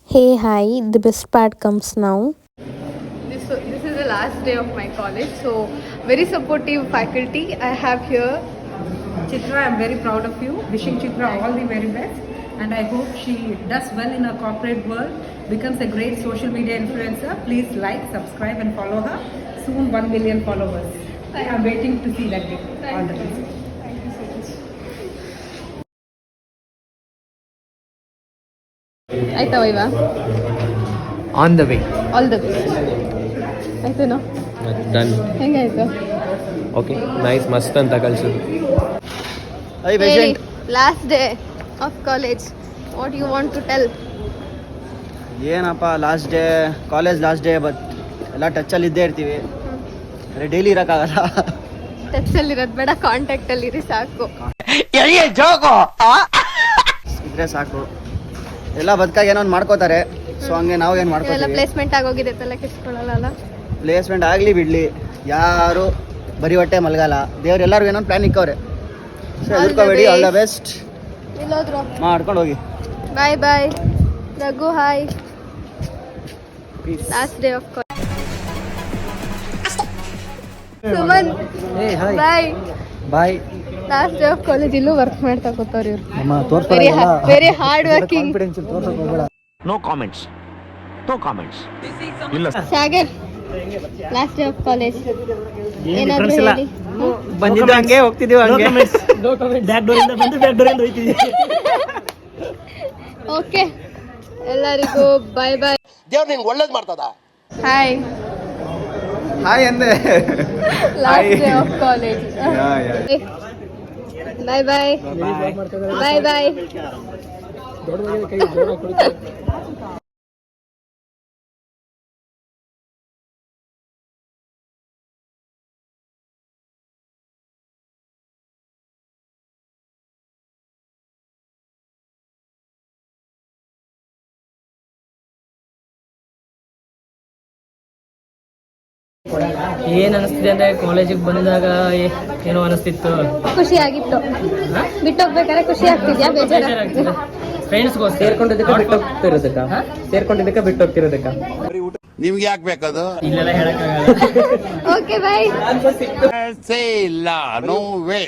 Hey, hi, the best part comes now. This is the last day of my college, so very supportive faculty I have here. Chitra, I'm very proud of you. Wishing Chitra all the very best. And I hope she does well in a corporate world, becomes a great social media influencer. Please like, subscribe and follow her. Soon 1 million followers. I'm waiting to see that day. All the best. Thank you so much. ಆಯ್ತಾ viva on the way all the best ಆಯ್ತೇನೋ done. ಹೆಂಗಾಯ್ತು okay nice ಮಸ್ತ್ ಅಂತ ಕಳ್ಸಿದ್ರು. ಹೇಳಿ last day of college what you want to tell ಏನಪ್ಪ college last day but ಎಲ್ಲ ಟಚ್ಚಲ್ಲಿ ಇದ್ದೇ ಇರ್ತೀವಿ. ಅಂದರೆ ಡೈಲಿ ಇರೋಕ್ಕಾಗಲ್ಲ. ಟಚಲ್ಲಿ ಇರೋದು ಬೇಡ ಕಾಂಟ್ಯಾಕ್ಟ್ ಅಲ್ಲಿ ಇರಿ ಸಾಕು ಇದ್ರೆ ಸಾಕು. ಎಲ್ಲ ಬದುಕಾಗಿ ಏನೋ ಒಂದು ಮಾಡ್ಕೋತಾರೆ. ಸೊ ಹಂಗೆ ನಾವು ಏನು ಎಲ್ಲ ಮಾಡ್ಕೋತೀವಿ. ಪ್ಲೇಸ್ಮೆಂಟ್ ಆಗೋಗಿದೆ ತಲೆ ಕೆಡ್ಸ್ಕೊಳ್ಳಲ್ಲ ಪ್ಲೇಸ್ಮೆಂಟ್ ಆಗಲಿ ಬಿಡಲಿ, ಯಾರು ಬರೀ ಹೊಟ್ಟೆ ಮಲಗಲ್ಲ. ದೇವ್ರು ಎಲ್ಲರಿಗೂ ಏನೋ ಪ್ಲ್ಯಾನ್ ಇಕ್ಕವ್ರೆ. ಸೊ All the ಎದುರ್ಕೋಬೇಡಿ. All the best. ಬೆಸ್ಟ್. ಇಲ್ಲೋದ್ರು ಮಾಡ್ಕೊಂಡು ಹೋಗಿ. Bye bye Raghu hi last day of college Suman bye bye. Last day of college ಇಲ್ಲೂ ವರ್ಕ್ ಮಾಡ್ತಾ ಕೂತವ್ರು ಇವ್ರು ನಮ್ಮ ವೆರಿ ಹಾರ್ಡ್ ವರ್ಕಿಂಗ್ ತೋರ್ಸೋಕೆ ಹೋಗ್ಬೇಡ. ನೋ ಕಾಮೆಂಟ್ಸ್ ಇಲ್ಲ Sagar last day of college ಏನಾದ್ರು ಹೇಳಿ ಬಂದಿದ್ದು ಹಂಗೆ ಹೋಗ್ತಿದ್ದೀವಿ ಹಂಗೆ. ಓಕೆ ಎಲ್ಲರಿಗೂ ಬಾಯ್ ಬಾಯ್ ದೇವ್ರು ನಿಂಗೆ ಒಳ್ಳೇದು ಮಾಡ್ತದ. ಹಾಯ್ ಹಾಯ್ ಅಂದೆ. ಲಾಸ್ಟ್ ಡೇ ಆಫ್ ಕಾಲೇಜ್ ಬಾಯ್ ಬಾಯ್ ಬಾಯ್ ಬಾಯ್ ಏನ್ ಅನಿಸ್ತಿದೆ ಅಂದ್ರೆ ಕಾಲೇಜಿಗೆ ಬಂದಾಗ ಏನೋ ಅನಿಸ್ತಿತ್ತು. ಖುಷಿ ಆಗಿತ್ತು. ಬಿಟ್ಟೋಗ್ಬೇಕಾದ್ರೆ ಖುಷಿ ಆಗ್ತಿದ್ಯಾ ಬೇಜಾರಾಗ್ತಿದೆ? ಫ್ರೆಂಡ್ಸ್ಗೋಸ್ಕರ ಸೇರ್ಕೊಂಡಿದ್ದಕ್ಕ ಬಿಟ್ಟೋಗ್ತಿರೋದಕ್ಕ ನಿಮ್ಗೆ ಯಾಕೆ ಬೇಕದು? ಇಲ್ಲೆಲ್ಲ ಹೇಳಕ್ಕಾಗಲ್ಲ. ಓಕೆ ಬಾಯ್ ಇಲ್ಲ ನೋ ವೇ.